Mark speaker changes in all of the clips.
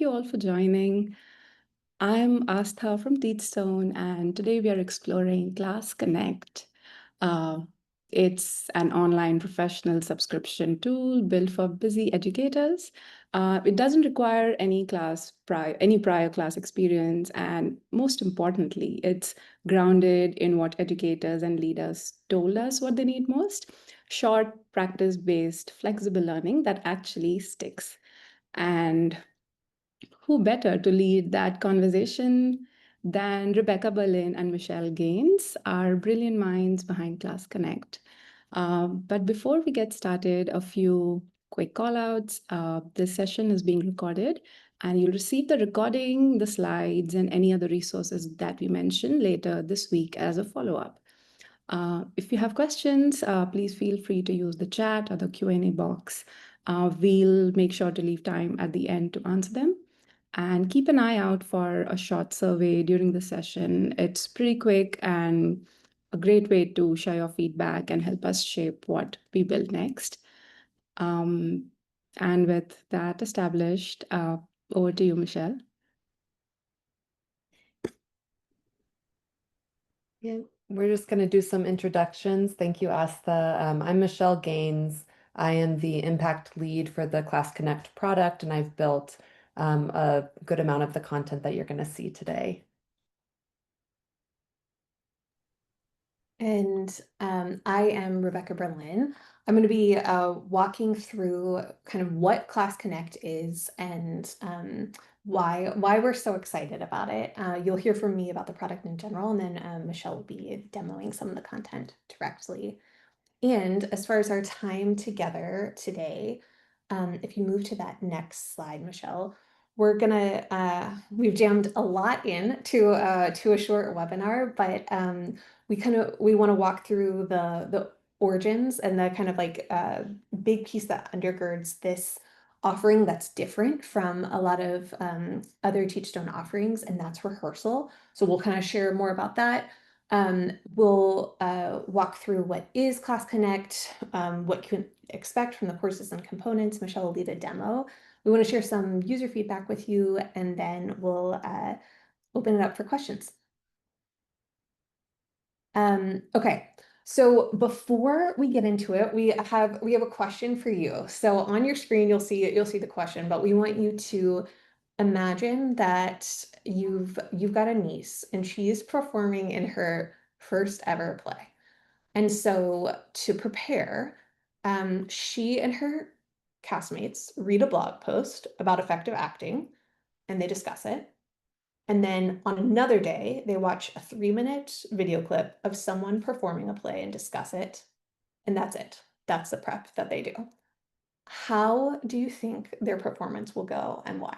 Speaker 1: you all for joining. I'm Astha from Teachstone, and today we are exploring Class Connect. Uh, it's an online professional subscription tool built for busy educators. It doesn't require any prior class experience, and most importantly, it's grounded in what educators and leaders told us what they need most: short, practice-based, flexible learning that actually sticks. And who better to lead that conversation than Rebecca Berlin and Michelle Gaines, our brilliant minds behind Class Connect? But before we get started, a few quick call outs. This session is being recorded, and you'll receive the recording, the slides, and any other resources that we mention later this week as a follow up. If you have questions, please feel free to use the chat or the Q&A box. We'll make sure to leave time at the end to answer them. And keep an eye out for a short survey during the session. It's pretty quick and a great way to share your feedback and help us shape what we build next. And with that established, over to you, Michelle.
Speaker 2: Yeah, we're just going to do some introductions. Thank you, Astha. I'm Michelle Gaines. I am the impact lead for the Class Connect product, and I've built a good amount of the content that you're going to see today.
Speaker 3: And I am Rebecca Berlin. I'm going to be walking through kind of what Class Connect is and why we're so excited about it. You'll hear from me about the product in general, and then Michelle will be demoing some of the content directly. And as far as our time together today, if you move to that next slide, Michelle, we're gonna we've jammed a lot in to a short webinar, but we want to walk through the origins and the kind of like big piece that undergirds this offering that's different from a lot of other Teachstone offerings, and that's rehearsal. So we'll kind of share more about that. We'll walk through what is Class Connect, what you can expect from the courses and components. Michelle will lead a demo. We want to share some user feedback with you, and then we'll open it up for questions. Okay, so before we get into it, we have a question for you. So on your screen, you'll see the question, but we want you to imagine that you've got a niece and she's performing in her first ever play. And so to prepare, she and her castmates read a blog post about effective acting and they discuss it. And then on another day, they watch a 3-minute video clip of someone performing a play and discuss it. And that's it. That's the prep that they do. How do you think their performance will go and why?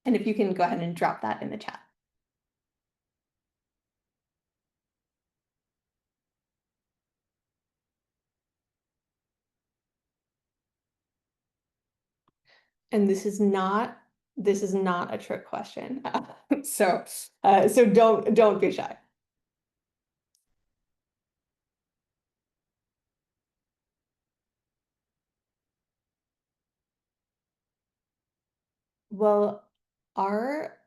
Speaker 3: And if you can go ahead and drop that in the chat. And this is not a trick question. So don't be shy. Well, our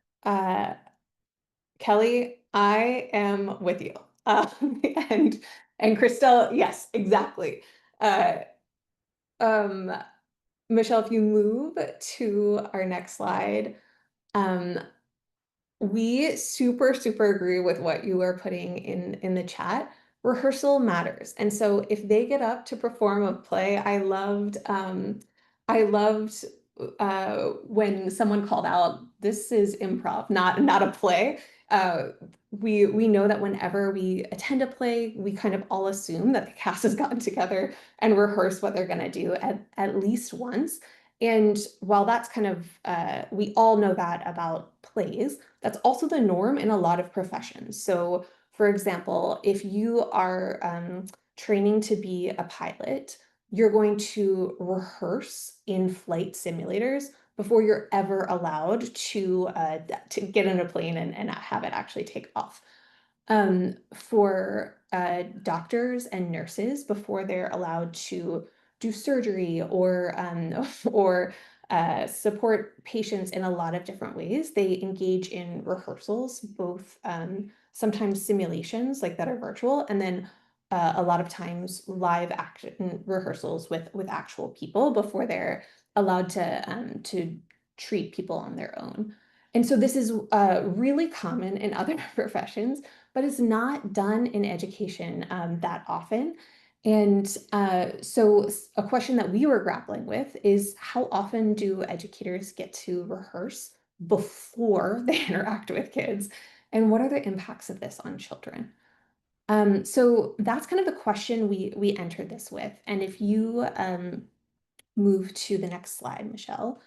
Speaker 3: Kelly, I am with you. And Christelle, yes, exactly. Michelle, if you move to our next slide, we super agree with what you are putting in the chat. Rehearsal matters. And so if they get up to perform a play, I loved when someone called out, this is improv, not a play. We know that whenever we attend a play, we kind of all assume that the cast has gotten together and rehearsed what they're going to do at least once. And while that's kind of, we all know that about plays, that's also the norm in a lot of professions. So, for example, if you are training to be a pilot, you're going to rehearse in flight simulators before you're ever allowed to get in a plane and have it actually take off. For doctors and nurses, before they're allowed to do surgery or support patients in a lot of different ways. They engage in rehearsals, both sometimes simulations like that are virtual, and then a lot of times live action rehearsals with actual people before they're allowed to treat people on their own. And so this is really common in other professions, but it's not done in education that often. And so a question that we were grappling with is how often do educators get to rehearse before they interact with kids? And what are the impacts of this on children? So that's kind of the question we entered this with. And if you move to the next slide, Michelle,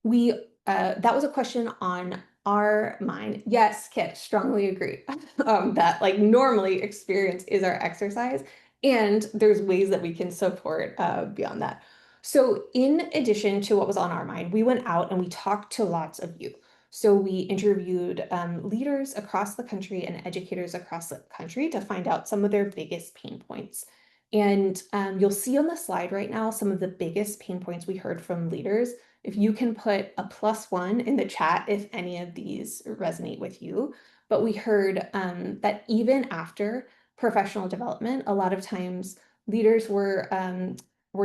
Speaker 3: we that was a question on our mind. Yes, Kit, strongly agree. That like normally experience is our exercise, and there's ways that we can support beyond that. So in addition to what was on our mind, we went out and we talked to lots of you. So we interviewed leaders across the country and educators across the country to find out some of their biggest pain points. And you'll see on the slide right now some of the biggest pain points we heard from leaders. If you can put a +1 in the chat if any of these resonate with you. But we heard that even after professional development, a lot of times leaders were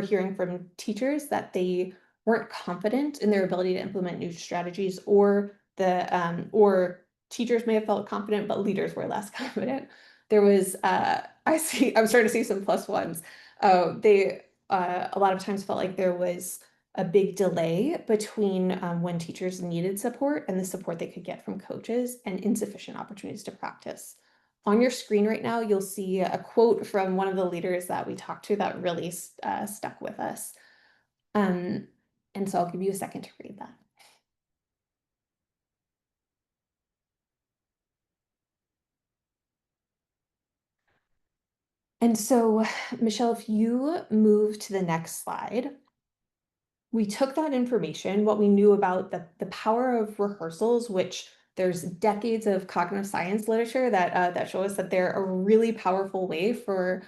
Speaker 3: hearing from teachers that they weren't confident in their ability to implement new strategies, or teachers may have felt confident, but leaders were less confident. There was I'm starting to see some +1s. They a lot of times felt like there was a big delay between when teachers needed support and the support they could get from coaches, and insufficient opportunities to practice. On your screen right now, you'll see a quote from one of the leaders that we talked to that really stuck with us. And so I'll give you a second to read that. And so, Michelle, if you move to the next slide, we took that information, what we knew about the power of rehearsals, which there's decades of cognitive science literature that show us that they're a really powerful way for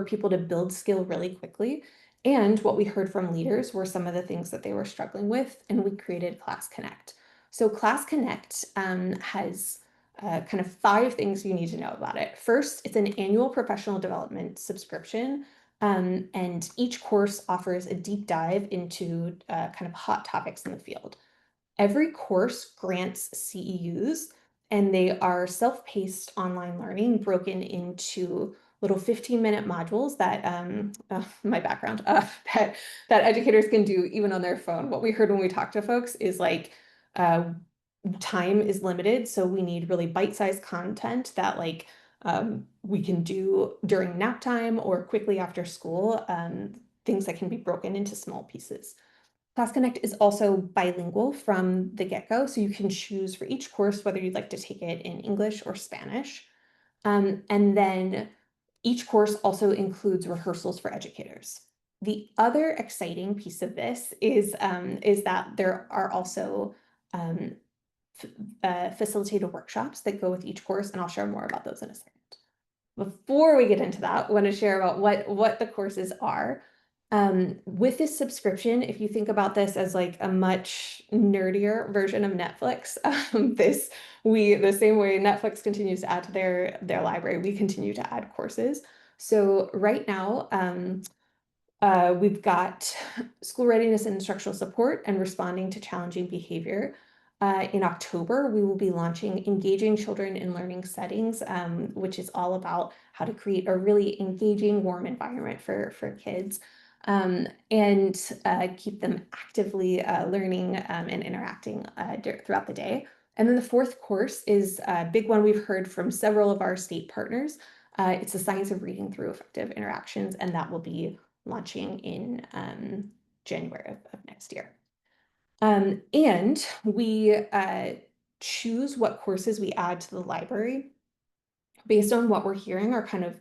Speaker 3: people to build skill really quickly. And what we heard from leaders were some of the things that they were struggling with, and we created Class Connect. So Class Connect has kind of 5 things you need to know about it. First, it's an annual professional development subscription, and each course offers a deep dive into kind of hot topics in the field. Every course grants CEUs, and they are self-paced online learning broken into little 15-minute modules that my background that educators can do even on their phone. What we heard when we talked to folks is like time is limited, so we need really bite-sized content that like we can do during nap time or quickly after school, things that can be broken into small pieces. Class Connect is also bilingual from the get-go, so you can choose for each course whether you'd like to take it in English or Spanish. And then each course also includes rehearsals for educators. The other exciting piece of this is that there are also facilitated workshops that go with each course, and I'll share more about those in a second. Before we get into that, I want to share about what the courses are. With this subscription, if you think about this as like a much nerdier version of Netflix, the same way Netflix continues to add to their library, we continue to add courses. So right now, we've got school readiness and instructional support and responding to challenging behavior. In October, we will be launching Engaging Children in Learning Settings, which is all about how to create a really engaging, warm environment for kids, and keep them actively learning and interacting throughout the day. And then the 4th course is a big one we've heard from several of our state partners. It's the science of reading through effective interactions, and that will be launching in January of next year. And we choose what courses we add to the library based on what we're hearing are kind of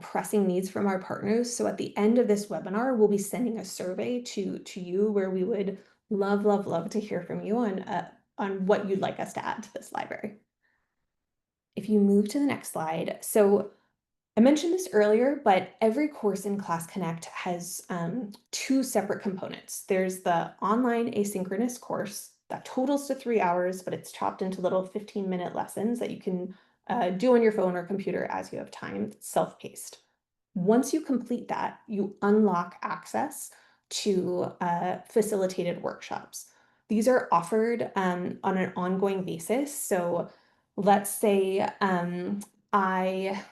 Speaker 3: pressing needs from our partners. So at the end of this webinar, we'll be sending a survey to you where we would love to hear from you on what you'd like us to add to this library. If you move to the next slide, so I mentioned this earlier, but every course in Class Connect has two separate components. There's the online asynchronous course that totals to 3 hours, but it's chopped into little 15-minute lessons that you can do on your phone or computer as you have time, self-paced. Once you complete that, you unlock access to facilitated workshops. These are offered on an ongoing basis. So let's say I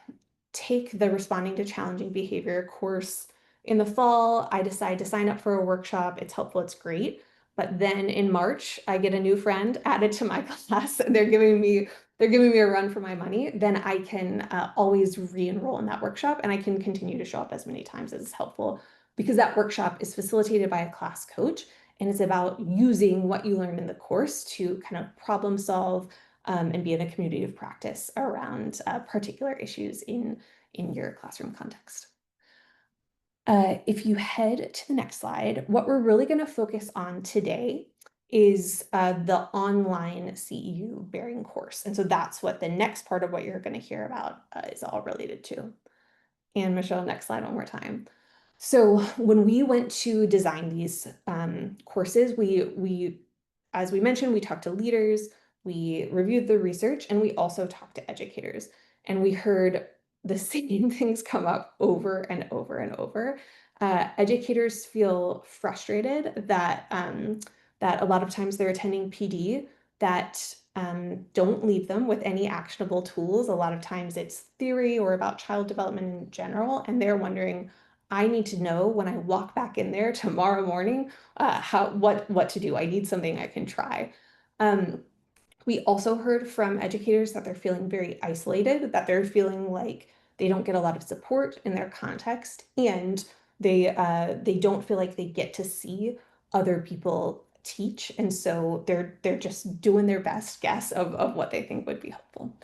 Speaker 3: take the responding to challenging behavior course in the fall. I decide to sign up for a workshop. It's helpful, it's great. But then in March, I get a new friend added to my class and they're giving me a run for my money. Then I can always re-enroll in that workshop and I can continue to show up as many times as is helpful because that workshop is facilitated by a class coach and it's about using what you learned in the course to kind of problem solve and be in a community of practice around particular issues in your classroom context. If you head to the next slide, what we're really going to focus on today is the online CEU bearing course. And so that's what the next part of what you're going to hear about is all related to. And Michelle, next slide one more time. So when we went to design these courses, we, as we mentioned, we talked to leaders, we reviewed the research, and we also talked to educators. And we heard the same things come up over and over and over. Educators feel frustrated that that a lot of times they're attending PD that don't leave them with any actionable tools. A lot of times it's theory or about child development in general, and they're wondering, I need to know when I walk back in there tomorrow morning, what to do. I need something I can try. We also heard from educators that they're feeling very isolated, that they're feeling like they don't get a lot of support in their context, and they don't feel like they get to see other people teach, and so they're just doing their best guess of what they think would be helpful.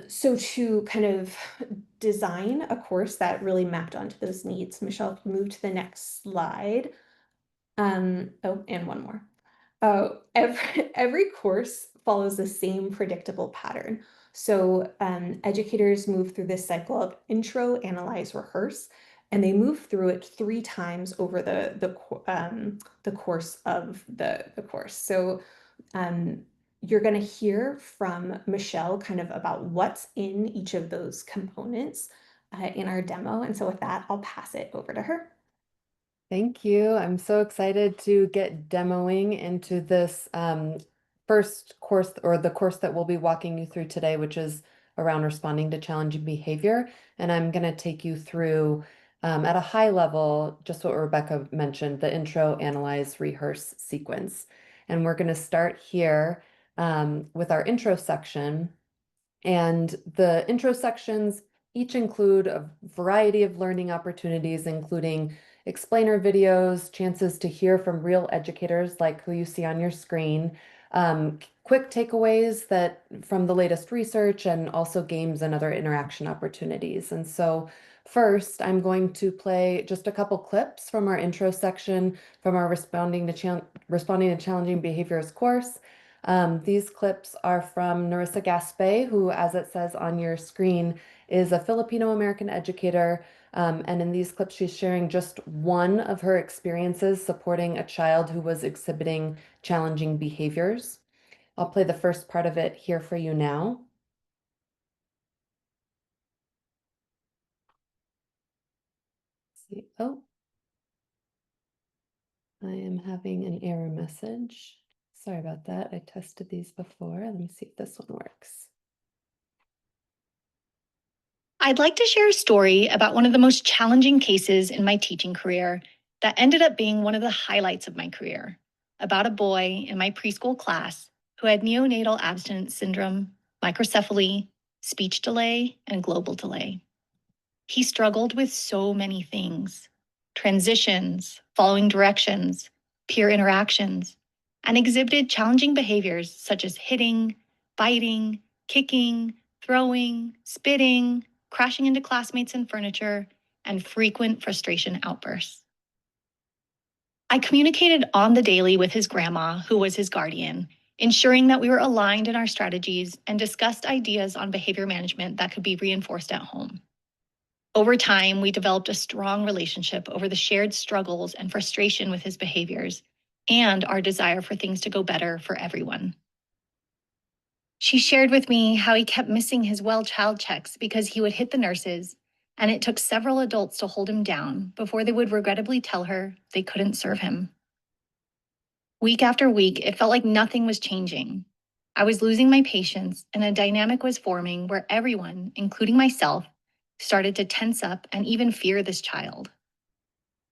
Speaker 3: So to kind of design a course that really mapped onto those needs, Michelle, if you move to the next slide. Oh, and one more. Every course follows the same predictable pattern. So educators move through this cycle of intro, analyze, rehearse, and they move through it 3 times over the course of the course. So you're going to hear from Michelle kind of about what's in each of those components in our demo. And so with that, I'll pass it over to her.
Speaker 2: Thank you. I'm so excited to get demoing into this first course, or the course that we'll be walking you through today, which is around responding to challenging behavior. And I'm going to take you through at a high level, just what Rebecca mentioned, the intro, analyze, rehearse sequence. And we're going to start here with our intro section. And the intro sections each include a variety of learning opportunities, including explainer videos, chances to hear from real educators like who you see on your screen, quick takeaways that from the latest research, and also games and other interaction opportunities. And so first, I'm going to play just a couple clips from our intro section from our Responding to Challenging Behaviors course. These clips are from Narissa Gaspé, who, as it says on your screen, is a Filipino-American educator. And in these clips, she's sharing just one of her experiences supporting a child who was exhibiting challenging behaviors. I'll play the first part of it here for you now. See, oh, I am having an error message. Sorry about that. I tested these before. Let me see if this one works.
Speaker 4: I'd like to share a story about one of the most challenging cases in my teaching career that ended up being one of the highlights of my career, about a boy in my preschool class who had neonatal abstinence syndrome, microcephaly, speech delay, and global delay. He struggled with so many things: transitions, following directions, peer interactions, and exhibited challenging behaviors such as hitting, biting, kicking, throwing, spitting, crashing into classmates and furniture, and frequent frustration outbursts. I communicated on the daily with his grandma, who was his guardian, ensuring that we were aligned in our strategies and discussed ideas on behavior management that could be reinforced at home. Over time, we developed a strong relationship over the shared struggles and frustration with his behaviors and our desire for things to go better for everyone. She shared with me how he kept missing his well child checks because he would hit the nurses, and it took several adults to hold him down before they would regrettably tell her they couldn't serve him. Week after week, it felt like nothing was changing. I was losing my patience, and a dynamic was forming where everyone, including myself, started to tense up and even fear this child.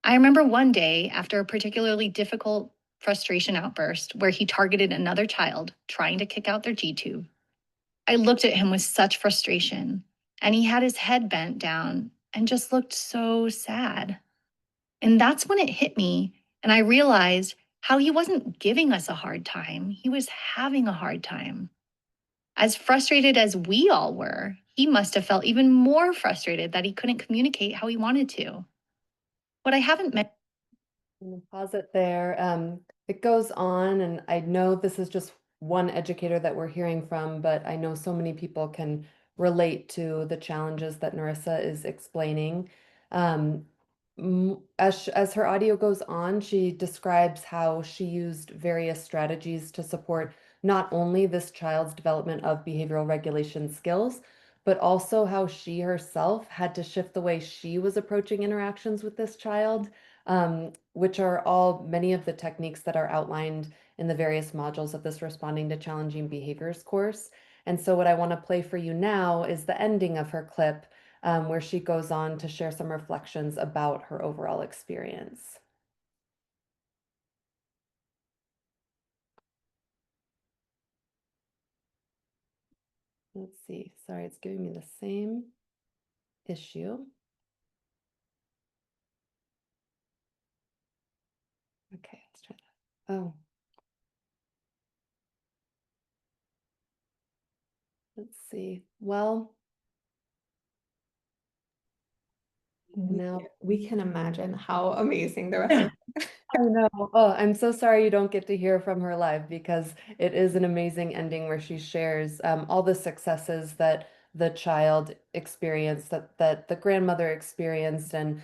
Speaker 4: I remember one day, after a particularly difficult frustration outburst where he targeted another child trying to kick out their G-tube, I looked at him with such frustration, and he had his head bent down and just looked so sad. And that's when it hit me, and I realized how he wasn't giving us a hard time, he was having a hard time. As frustrated as we all were, he must have felt even more frustrated that he couldn't communicate how he wanted to. What I haven't met.
Speaker 2: I'm gonna pause it there. It goes on, and I know this is just one educator that we're hearing from, but I know so many people can relate to the challenges that Narissa is explaining. As her audio goes on, she describes how she used various strategies to support not only this child's development of behavioral regulation skills, but also how she herself had to shift the way she was approaching interactions with this child, which are all many of the techniques that are outlined in the various modules of this Responding to Challenging Behaviors course. And so what I want to play for you now is the ending of her clip, where she goes on to share some reflections about her overall experience. Let's see. Sorry, it's giving me the same issue. Okay, let's try that. Oh. Let's see. Well, now
Speaker 3: we can imagine how amazing the rest of
Speaker 2: I know. Oh, I'm so sorry you don't get to hear from her live, because it is an amazing ending where she shares all the successes that the child experienced, that the grandmother experienced, and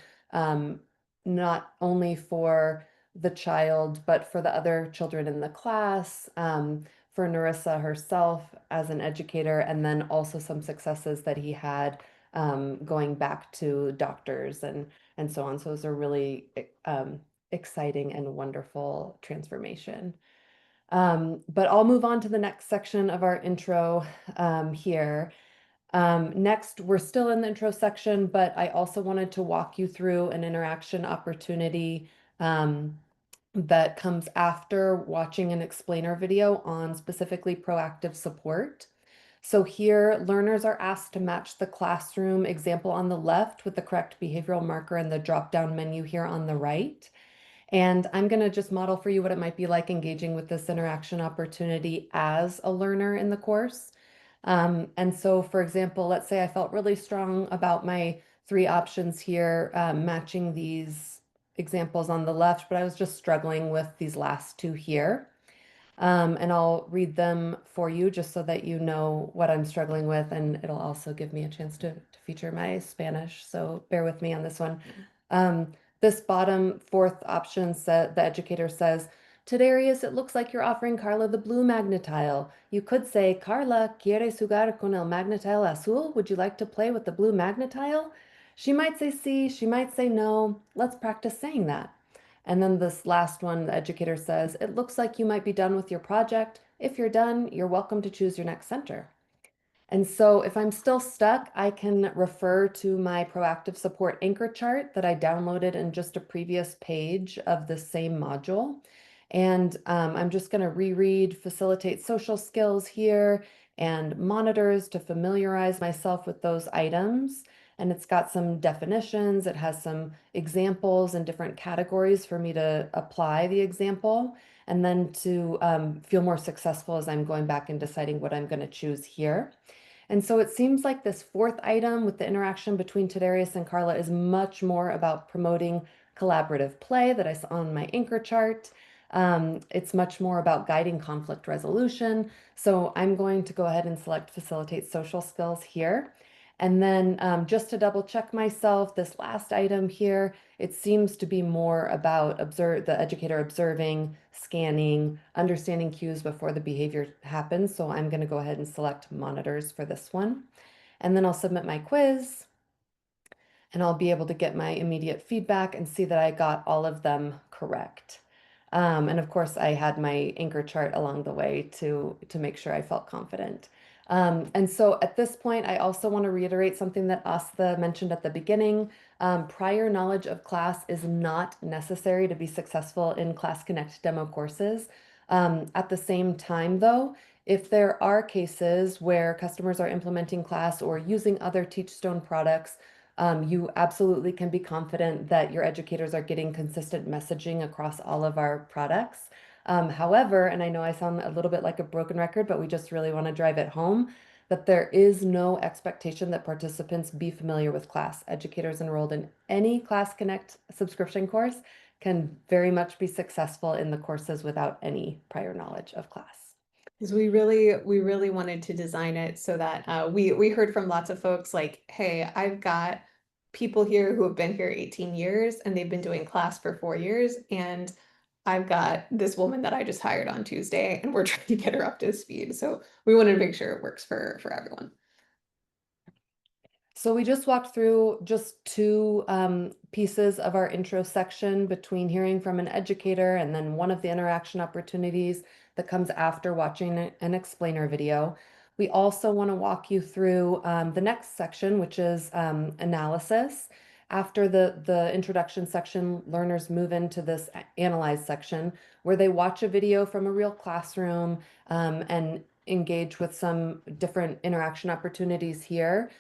Speaker 2: not only for the child, but for the other children in the class, for Narissa herself as an educator, and then also some successes that he had going back to doctors and so on. So it was a really exciting and wonderful transformation. But I'll move on to the next section of our intro here. Next, we're still in the intro section, but I also wanted to walk you through an interaction opportunity that comes after watching an explainer video on specifically proactive support. So here, learners are asked to match the classroom example on the left with the correct behavioral marker in the drop-down menu here on the right. And I'm going to just model for you what it might be like engaging with this interaction opportunity as a learner in the course. And so, for example, let's say I felt really strong about my 3 options here, matching these examples on the left, but I was just struggling with these last 2 here. And I'll read them for you just so that you know what I'm struggling with, and it'll also give me a chance to feature my Spanish, so bear with me on this one. This bottom 4th option, the educator says, Tadarius, it looks like you're offering Carla the blue magnetile. You could say, Carla, ¿quieres jugar con el magnetile azul? Would you like to play with the blue magnetile? She might say sí, she might say no. Let's practice saying that. And then this last one, the educator says, it looks like you might be done with your project. If you're done, you're welcome to choose your next center. And so if I'm still stuck, I can refer to my proactive support anchor chart that I downloaded in just a previous page of the same module. And I'm just going to reread facilitate social skills here and monitors to familiarize myself with those items. And it's got some definitions. It has some examples and different categories for me to apply the example, and then to feel more successful as I'm going back and deciding what I'm going to choose here. And so it seems like this 4th item with the interaction between Tadarius and Carla is much more about promoting collaborative play that I saw on my anchor chart. It's much more about guiding conflict resolution. So I'm going to go ahead and select facilitate social skills here. And then just to double check myself, this last item here, it seems to be more about the educator observing, scanning, understanding cues before the behavior happens. So I'm going to go ahead and select monitors for this one. And then I'll submit my quiz and I'll be able to get my immediate feedback and see that I got all of them correct. And of course, I had my anchor chart along the way to make sure I felt confident. And so at this point, I also want to reiterate something that Asta mentioned at the beginning. Prior knowledge of class is not necessary to be successful in Class Connect demo courses. At the same time, though, if there are cases where customers are implementing class or using other Teachstone products, you absolutely can be confident that your educators are getting consistent messaging across all of our products. However, and I know I sound a little bit like a broken record, but we just really want to drive it home that there is no expectation that participants be familiar with class. Educators enrolled in any Class Connect subscription course can very much be successful in the courses without any prior knowledge of class.
Speaker 3: Because we really wanted to design it so that we heard from lots of folks like, hey, I've got people here who have been here 18 years and they've been doing class for 4 years, and I've got this woman that I just hired on Tuesday and we're trying to get her up to speed. So we wanted to make sure it works for everyone.
Speaker 2: So we just walked through just two pieces of our intro section between hearing from an educator and then one of the interaction opportunities that comes after watching an explainer video. We also want to walk you through the next section, which is analysis. After the introduction section, learners move into this analyze section where they watch a video from a real classroom and engage with some different interaction opportunities here.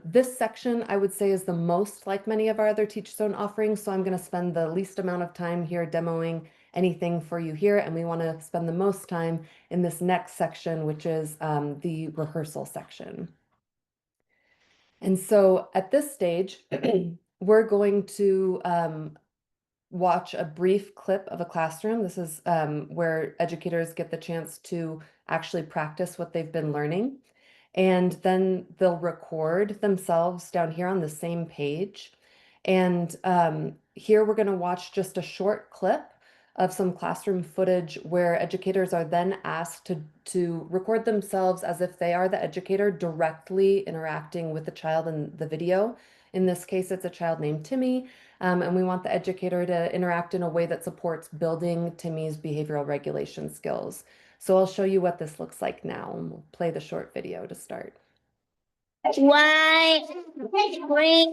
Speaker 2: This section, I would say, is the most like many of our other Teachstone offerings, so I'm going to spend the least amount of time here demoing anything for you here, and we want to spend the most time in this next section, which is the rehearsal section. And so at this stage, we're going to watch a brief clip of a classroom. This is where educators get the chance to actually practice what they've been learning. And then they'll record themselves down here on the same page. And here we're going to watch just a short clip of some classroom footage where educators are then asked to record themselves as if they are the educator directly interacting with the child in the video. In this case, it's a child named Timmy, and we want the educator to interact in a way that supports building Timmy's behavioral regulation skills. So I'll show you what this looks like now, and we'll play the short video to start.
Speaker 5: Why? Why?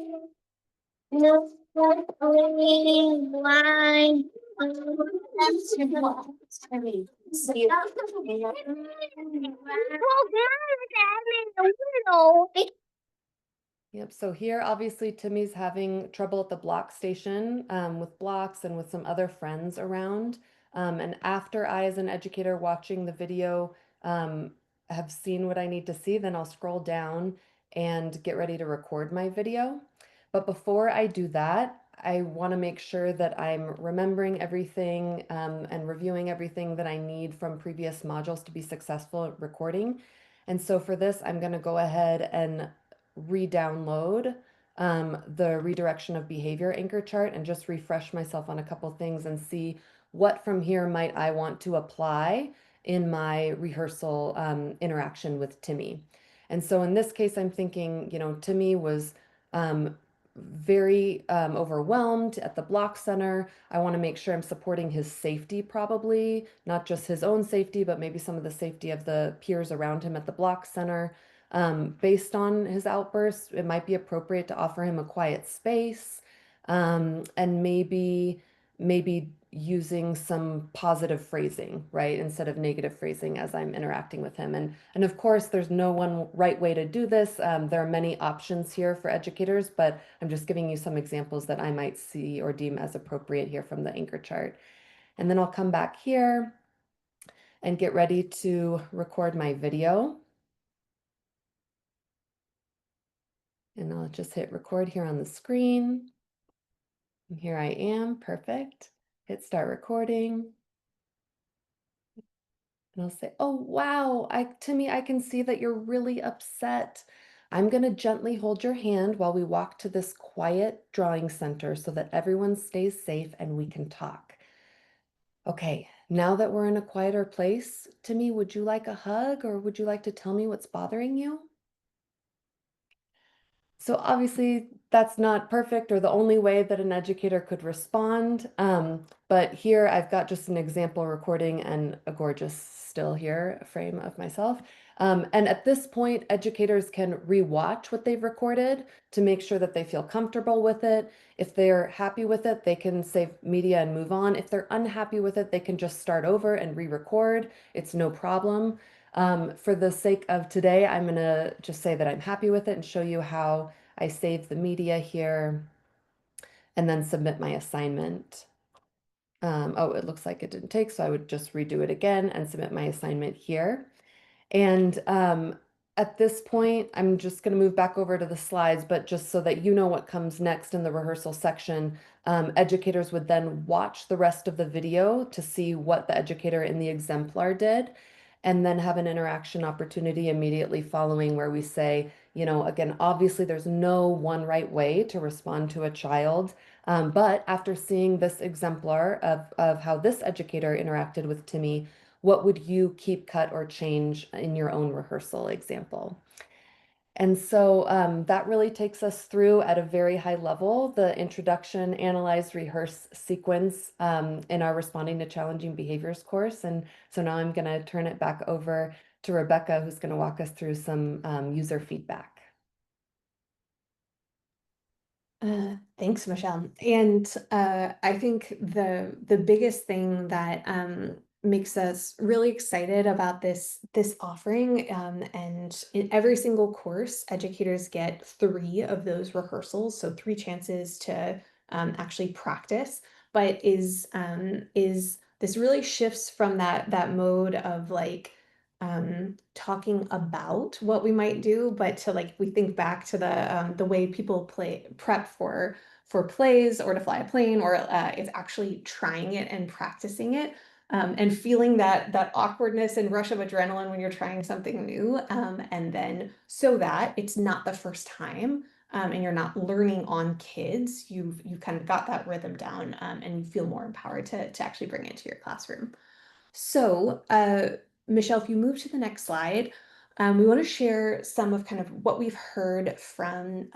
Speaker 2: Yep, so here obviously Timmy's having trouble at the block station with blocks and with some other friends around. And after I, as an educator watching the video, have seen what I need to see, then I'll scroll down and get ready to record my video. But before I do that, I want to make sure that I'm remembering everything and reviewing everything that I need from previous modules to be successful at recording. And so for this, I'm going to go ahead and re-download the redirection of behavior anchor chart and just refresh myself on a couple things and see what from here might I want to apply in my rehearsal interaction with Timmy. And so in this case, I'm thinking, Timmy was very overwhelmed at the block center. I want to make sure I'm supporting his safety, probably not just his own safety, but maybe some of the safety of the peers around him at the block center. Based on his outbursts, it might be appropriate to offer him a quiet space, and maybe using some positive phrasing, right, instead of negative phrasing as I'm interacting with him. And of course, there's no one right way to do this. There are many options here for educators, but I'm just giving you some examples that I might see or deem as appropriate here from the anchor chart. And then I'll come back here and get ready to record my video. And I'll just hit record here on the screen. And here I am, perfect. Hit start recording. And I'll say, oh, wow, Timmy, I can see that you're really upset. I'm going to gently hold your hand while we walk to this quiet drawing center so that everyone stays safe and we can talk. Okay, now that we're in a quieter place, Timmy, would you like a hug or would you like to tell me what's bothering you? So obviously that's not perfect or the only way that an educator could respond. But here I've got just an example recording and a gorgeous still here, a frame of myself. And at this point, educators can rewatch what they've recorded to make sure that they feel comfortable with it. If they're happy with it, they can save media and move on. If they're unhappy with it, they can just start over and re-record. It's no problem. For the sake of today, I'm going to just say that I'm happy with it and show you how I save the media here and then submit my assignment. Oh, it looks like it didn't take, so I would just redo it again and submit my assignment here. And at this point, I'm just going to move back over to the slides, but just so that you know what comes next in the rehearsal section, educators would then watch the rest of the video to see what the educator in the exemplar did, and then have an interaction opportunity immediately following where we say, you know, again, obviously there's no one right way to respond to a child. But after seeing this exemplar of how this educator interacted with Timmy, what would you keep, cut, or change in your own rehearsal example? And so that really takes us through at a very high level the introduction, analyze, rehearse sequence in our responding to challenging behaviors course. And so now I'm going to turn it back over to Rebecca, who's going to walk us through some user feedback.
Speaker 3: Thanks, Michelle. And I think the biggest thing that makes us really excited about this offering, and in every single course, educators get 3 of those rehearsals, so 3 chances to actually practice. But is this really shifts from that mode of like talking about what we might do, but to like we think back to the way people prep for plays or to fly a plane, or it's actually trying it and practicing it, and feeling that awkwardness and rush of adrenaline when you're trying something new, and then so that it's not the first time, and you're not learning on kids, you've kind of got that rhythm down, and you feel more empowered to actually bring it to your classroom. So, Michelle, if you move to the next slide, we want to share some of kind of what we've heard from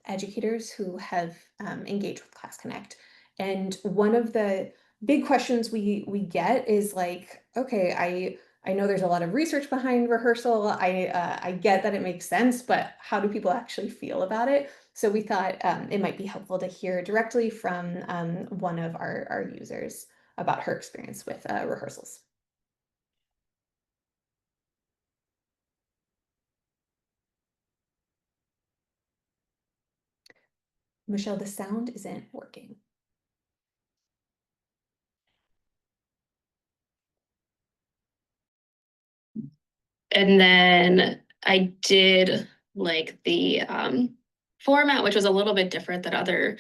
Speaker 3: educators who have engaged with Class Connect. And one of the big questions we get is like, okay, I know there's a lot of research behind rehearsal. I get that it makes sense, but how do people actually feel about it? So we thought it might be helpful to hear directly from one of our users about her experience with rehearsals. Michelle, the sound isn't working.
Speaker 6: And then I did like the format, which was a little bit different than other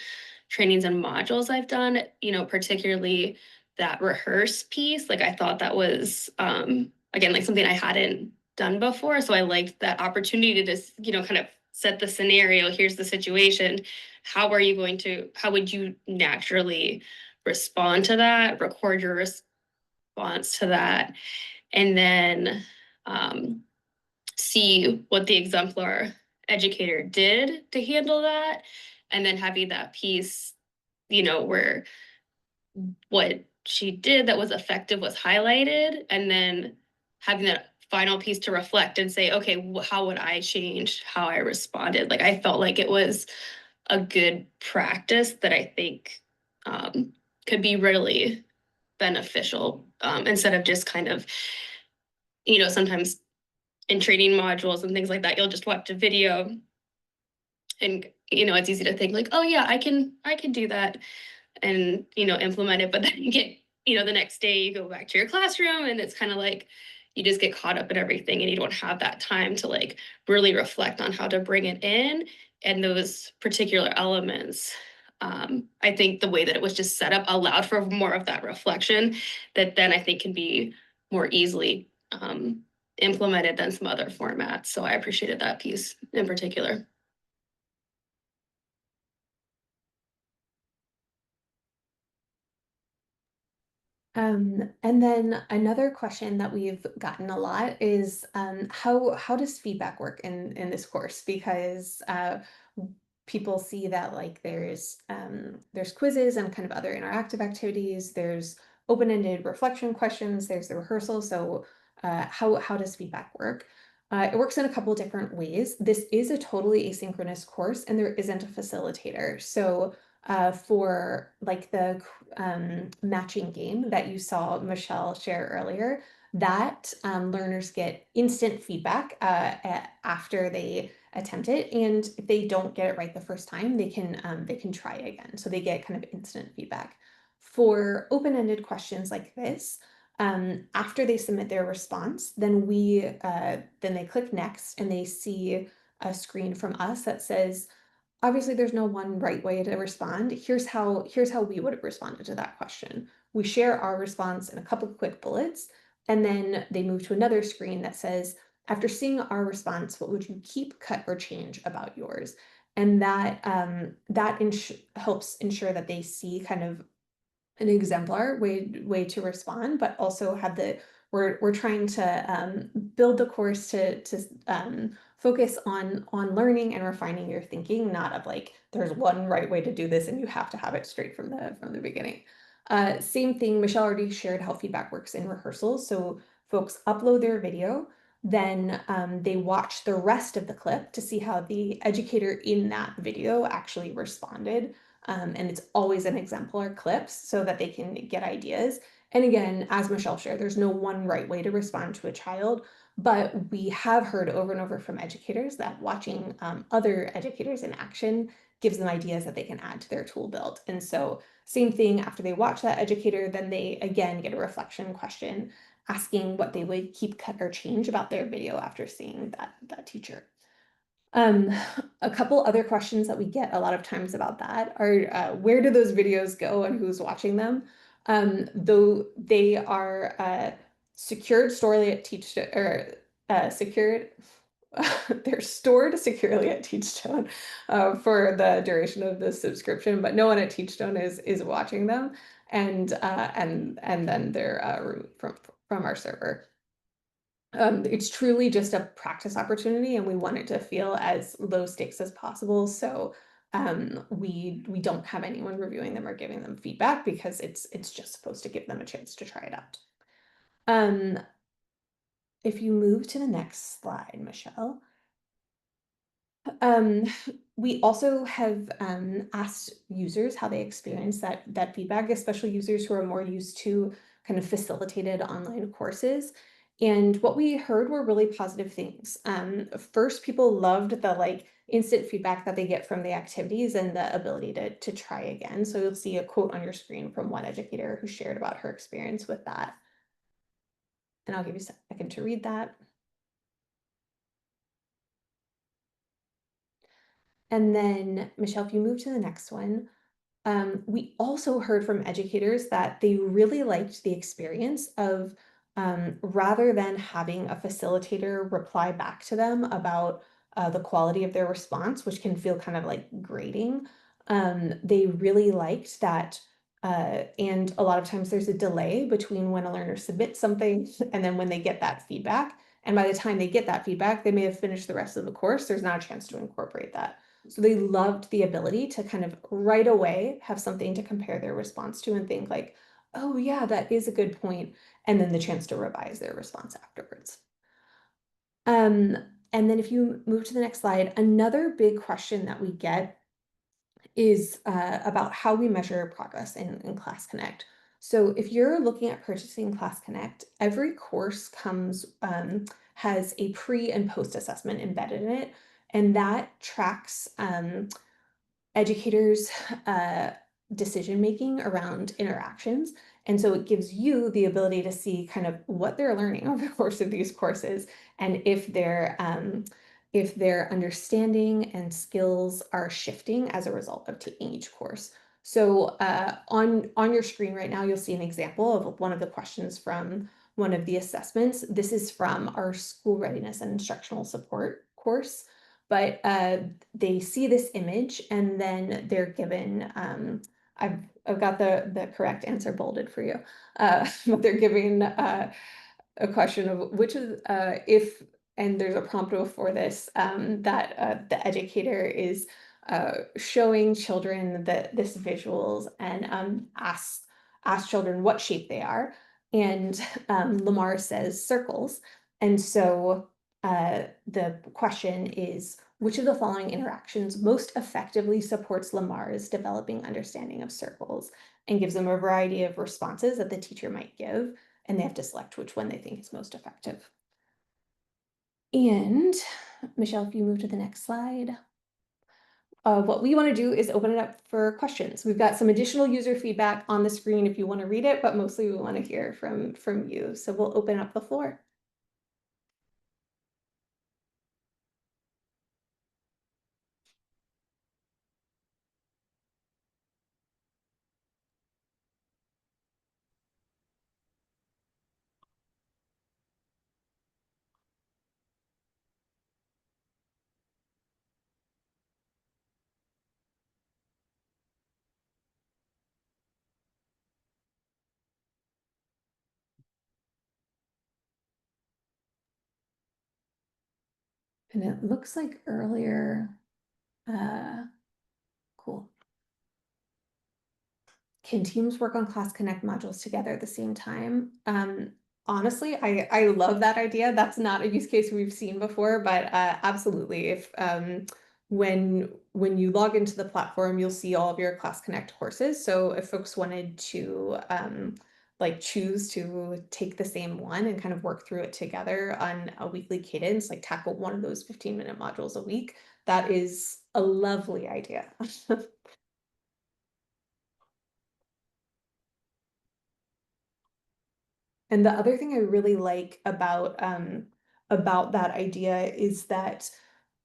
Speaker 6: trainings and modules I've done, you know, particularly that rehearse piece. Like I thought that was again like something I hadn't done before. So I liked that opportunity to just, you know, kind of set the scenario. Here's the situation. How would you naturally respond to that, record your response to that, and then see what the exemplar educator did to handle that, and then having that piece, you know, where what she did that was effective was highlighted, and then having that final piece to reflect and say, okay, how would I change how I responded? Like I felt like it was a good practice that I think could be really beneficial, instead of just kind of, you know, sometimes in training modules and things like that, you'll just watch a video and, you know, it's easy to think like, oh yeah, I can do that and, you know, implement it. But then you get, you know, the next day you go back to your classroom and it's kind of like you just get caught up in everything and you don't have that time to like really reflect on how to bring it in and those particular elements. I think the way that it was just set up allowed for more of that reflection that then I think can be more easily implemented than some other formats. So I appreciated that piece in particular.
Speaker 3: And then another question that we've gotten a lot is how does feedback work in this course? Because people see that like there's quizzes and kind of other interactive activities, there's open-ended reflection questions, there's the rehearsal. So how does feedback work? It works in a couple different ways. This is a totally asynchronous course, and there isn't a facilitator. So for like the matching game that you saw Michelle share earlier, that learners get instant feedback after they attempt it, and if they don't get it right the first time, they can try again. So they get kind of instant feedback. For open-ended questions like this, after they submit their response, then they click next, and they see a screen from us that says, obviously there's no one right way to respond. Here's how we would have responded to that question. We share our response in a couple of quick bullets, and then they move to another screen that says, after seeing our response, what would you keep, cut, or change about yours? And that helps ensure that they see kind of an exemplar way to respond, but also have we're trying to build the course to focus on learning and refining your thinking, not of like there's one right way to do this and you have to have it straight from the beginning. Same thing, Michelle already shared how feedback works in rehearsals. So folks upload their video, then they watch the rest of the clip to see how the educator in that video actually responded. And it's always an exemplar clips so that they can get ideas. And again, as Michelle shared, there's no one right way to respond to a child, but we have heard over and over from educators that watching other educators in action gives them ideas that they can add to their tool belt. And so same thing, after they watch that educator, then they again get a reflection question asking what they would keep, cut, or change about their video after seeing that teacher. A couple other questions that we get a lot of times about that are where do those videos go and who's watching them? Though they are secured securely at secured. They're stored securely at Teachstone for the duration of the subscription, but no one at Teachstone is watching them, and then they're removed from our server. It's truly just a practice opportunity, and we want it to feel as low stakes as possible. So we don't have anyone reviewing them or giving them feedback because it's just supposed to give them a chance to try it out. If you move to the next slide, Michelle. We also have asked users how they experience that feedback, especially users who are more used to kind of facilitated online courses. And what we heard were really positive things. First, people loved the like instant feedback that they get from the activities and the ability to try again. So you'll see a quote on your screen from one educator who shared about her experience with that. And I'll give you a second to read that. And then, Michelle, if you move to the next one, we also heard from educators that they really liked the experience of rather than having a facilitator reply back to them about the quality of their response, which can feel kind of like grating. They really liked that. And a lot of times there's a delay between when a learner submits something and then when they get that feedback. And by the time they get that feedback, they may have finished the rest of the course. There's not a chance to incorporate that. So they loved the ability to kind of right away have something to compare their response to and think like, oh yeah, that is a good point. And then the chance to revise their response afterwards. And then if you move to the next slide, another big question that we get is about how we measure progress in Class Connect. So if you're looking at purchasing Class Connect, every course has a pre and post assessment embedded in it, and that tracks educators' decision making around interactions. And so it gives you the ability to see kind of what they're learning over the course of these courses and if their understanding and skills are shifting as a result of taking each course. So on your screen right now, you'll see an example of one of the questions from one of the assessments. This is from our school readiness and instructional support course, but they see this image and then they're given, I've got the correct answer bolded for you, but they're giving a question of which is if, and there's a prompt for this, that the educator is showing children this visuals and ask children what shape they are, and Lamar says circles, and so the question is, which of the following interactions most effectively supports Lamar's developing understanding of circles, and gives them a variety of responses that the teacher might give, and they have to select which one they think is most effective. And Michelle, if you move to the next slide. What we want to do is open it up for questions. We've got some additional user feedback on the screen if you want to read it, but mostly we want to hear from you. So we'll open up the floor. And it looks like earlier, cool. Can teams work on Class Connect modules together at the same time? Honestly, I love that idea. That's not a use case we've seen before, but absolutely. If when you log into the platform, you'll see all of your Class Connect courses. So if folks wanted to like choose to take the same one and kind of work through it together on a weekly cadence, like tackle one of those 15-minute modules a week, that is a lovely idea. And the other thing I really like about that idea is that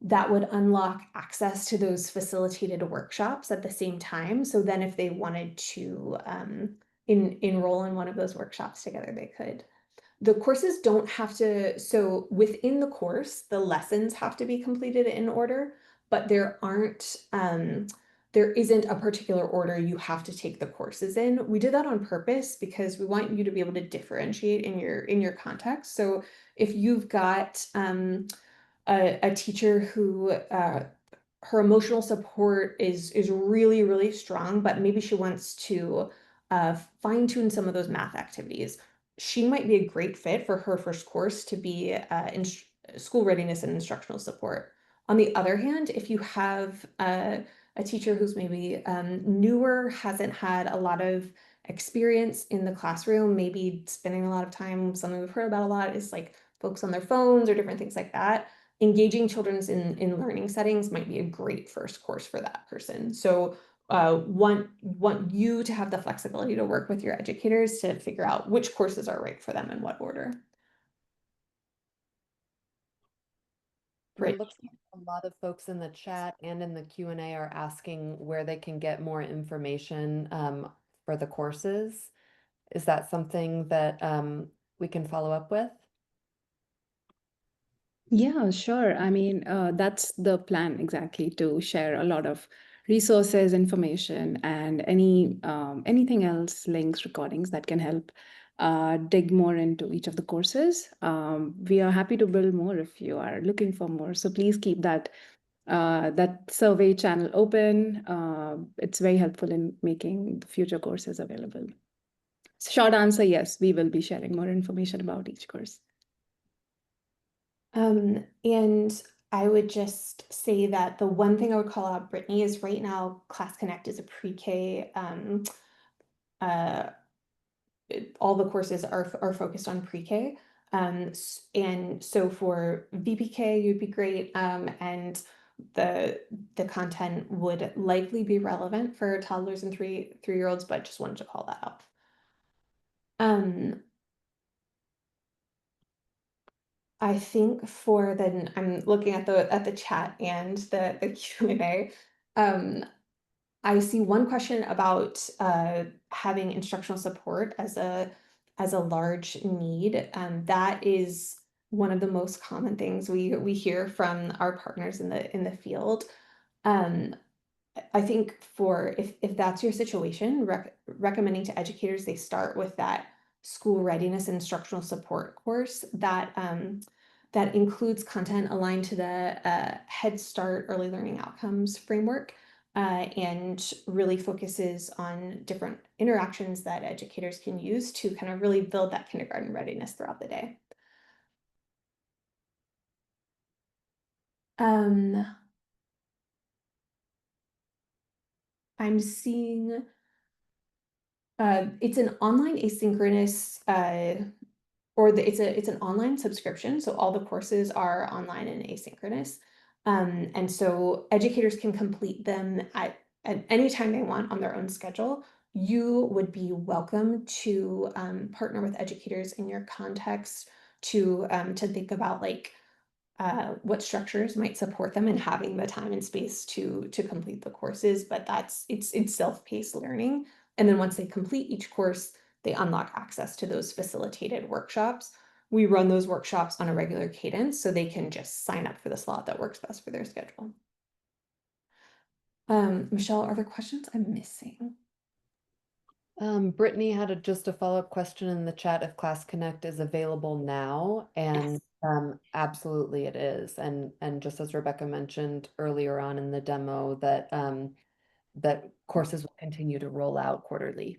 Speaker 3: that would unlock access to those facilitated workshops at the same time. So then if they wanted to enroll in one of those workshops together, they could. The courses don't have to, so within the course, the lessons have to be completed in order, but there isn't a particular order you have to take the courses in. We did that on purpose because we want you to be able to differentiate in your context. So if you've got a teacher who her emotional support is really, really strong, but maybe she wants to fine tune some of those math activities, she might be a great fit for her first course to be in school readiness and instructional support. On the other hand, if you have a teacher who's maybe newer, hasn't had a lot of experience in the classroom, maybe spending a lot of time, something we've heard about a lot is like folks on their phones or different things like that. Engaging children in learning settings might be a great first course for that person. So want you to have the flexibility to work with your educators to figure out which courses are right for them in what order.
Speaker 2: It looks like a lot of folks in the chat and in the Q&A are asking where they can get more information for the courses. Is that something that we can follow up with?
Speaker 1: Yeah, sure. I mean, that's the plan exactly, to share a lot of resources, information, and anything else, links, recordings that can help dig more into each of the courses. We are happy to build more if you are looking for more. So please keep that survey channel open. It's very helpful in making the future courses available. Short answer, yes, we will be sharing more information about each course.
Speaker 3: And I would just say that the one thing I would call out, Brittany, is right now Class Connect is a pre-K. All the courses are focused on pre-K. And so for VPK, you'd be great. And the content would likely be relevant for toddlers and three-year-olds, but just wanted to call that out. I think for the, I'm looking at the chat and the Q&A. I see one question about having instructional support as a as a large need. That is one of the most common things we hear from our partners in the field. Um, I think for if that's your situation, recommending to educators they start with that school readiness and instructional support course that includes content aligned to the Head Start early learning outcomes framework, and really focuses on different interactions that educators can use to kind of really build that kindergarten readiness throughout the day. I'm seeing it's an online asynchronous it's an online subscription, so all the courses are online and asynchronous. And so educators can complete them at any time they want on their own schedule. You would be welcome to partner with educators in your context to think about like what structures might support them in having the time and space to complete the courses, but it's self-paced learning. And then once they complete each course, they unlock access to those facilitated workshops. We run those workshops on a regular cadence, so they can just sign up for the slot that works best for their schedule. Michelle, are there questions I'm missing?
Speaker 2: Brittany had just a follow-up question in the chat if Class Connect is available now, and absolutely it is. And just as Rebecca mentioned earlier on in the demo, that that courses will continue to roll out quarterly.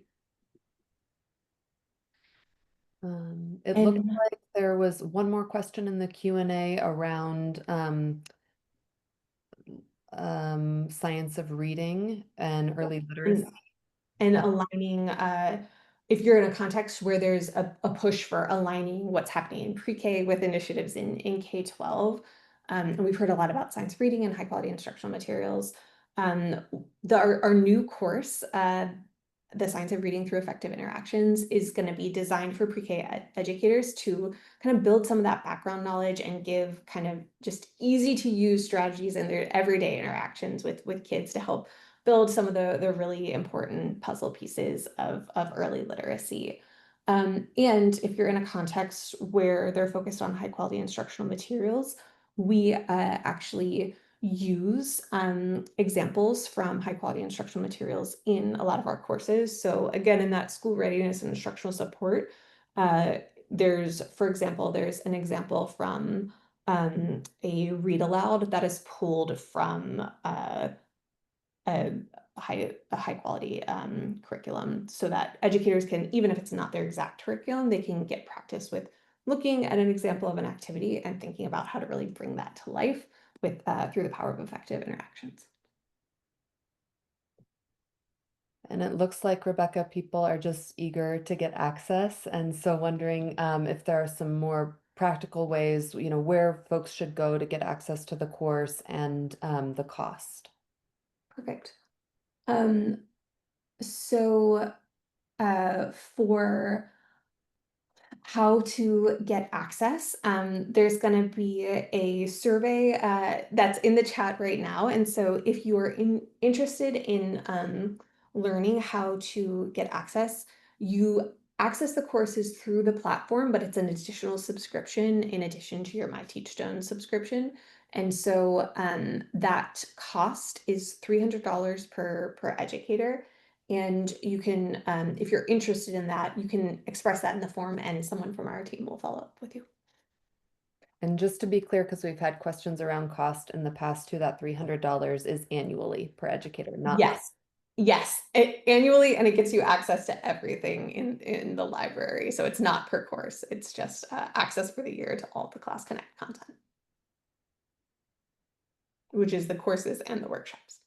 Speaker 2: It looked like there was one more question in the Q&A around science of reading and early literacy.
Speaker 3: And aligning, if you're in a context where there's a push for aligning what's happening in pre-K with initiatives in K-12, and we've heard a lot about science of reading and high quality instructional materials. Our new course, the science of reading through effective interactions, is going to be designed for pre-K educators to kind of build some of that background knowledge and give kind of just easy to use strategies in their everyday interactions with kids to help build some of the really important puzzle pieces of early literacy. And if you're in a context where they're focused on high quality instructional materials, we actually use examples from high quality instructional materials in a lot of our courses. So again, in that school readiness and instructional support, for example, there's an example from a read aloud that is pulled from a high quality curriculum, so that educators can, even if it's not their exact curriculum, they can get practice with looking at an example of an activity and thinking about how to really bring that to life with through the power of effective interactions.
Speaker 2: And it looks like, Rebecca, people are just eager to get access. And so wondering if there are some more practical ways, where folks should go to get access to the course and the cost.
Speaker 3: Perfect. So for how to get access, there's going to be a survey that's in the chat right now. And so if you are interested in learning how to get access, you access the courses through the platform, but it's an additional subscription in addition to your My Teachstone subscription. And so that cost is $300 per educator. And you can, if you're interested in that, you can express that in the form and someone from our team will follow up with you.
Speaker 2: And just to be clear, because we've had questions around cost in the past too, that $300 is annually per educator, not
Speaker 3: Yes, annually, and it gets you access to everything in the library. So it's not per course, it's just access for the year to all the Class Connect content, which is the courses and the workshops.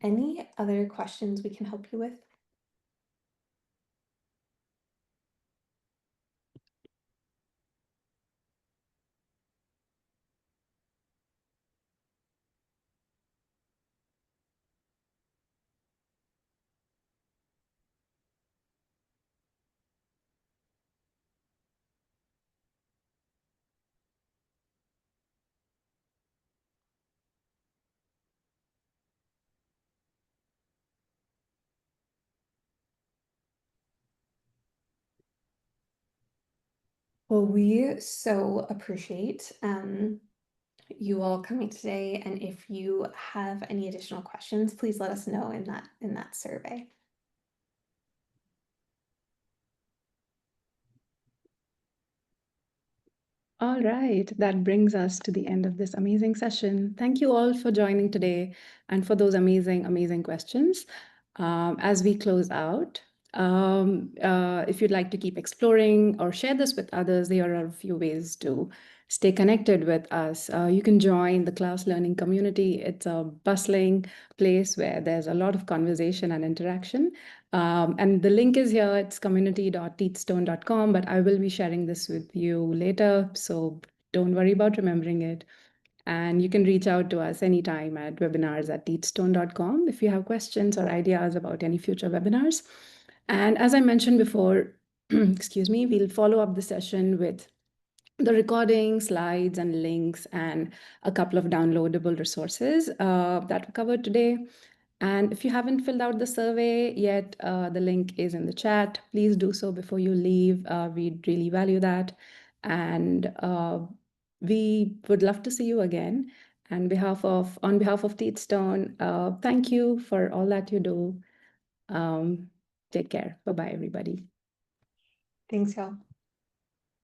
Speaker 3: Any other questions we can help you with? Well, we so appreciate you all coming today, and if you have any additional questions, please let us know in that survey.
Speaker 1: All right, that brings us to the end of this amazing session. Thank you all for joining today and for those amazing, amazing questions. As we close out, if you'd like to keep exploring or share this with others, there are a few ways to stay connected with us. You can join the class learning community. It's a bustling place where there's a lot of conversation and interaction. And the link is here. It's community.teachstone.com, but I will be sharing this with you later, so don't worry about remembering it. And you can reach out to us anytime at webinars@teachstone.com if you have questions or ideas about any future webinars. And as I mentioned before, excuse me, we'll follow up the session with the recording, slides, and links, and a couple of downloadable resources that were covered today. And if you haven't filled out the survey yet, the link is in the chat. Please do so before you leave. We'd really value that. And we would love to see you again. And on behalf of Teachstone, thank you for all that you do. Take care. Bye-bye, everybody.
Speaker 3: Thanks, y'all.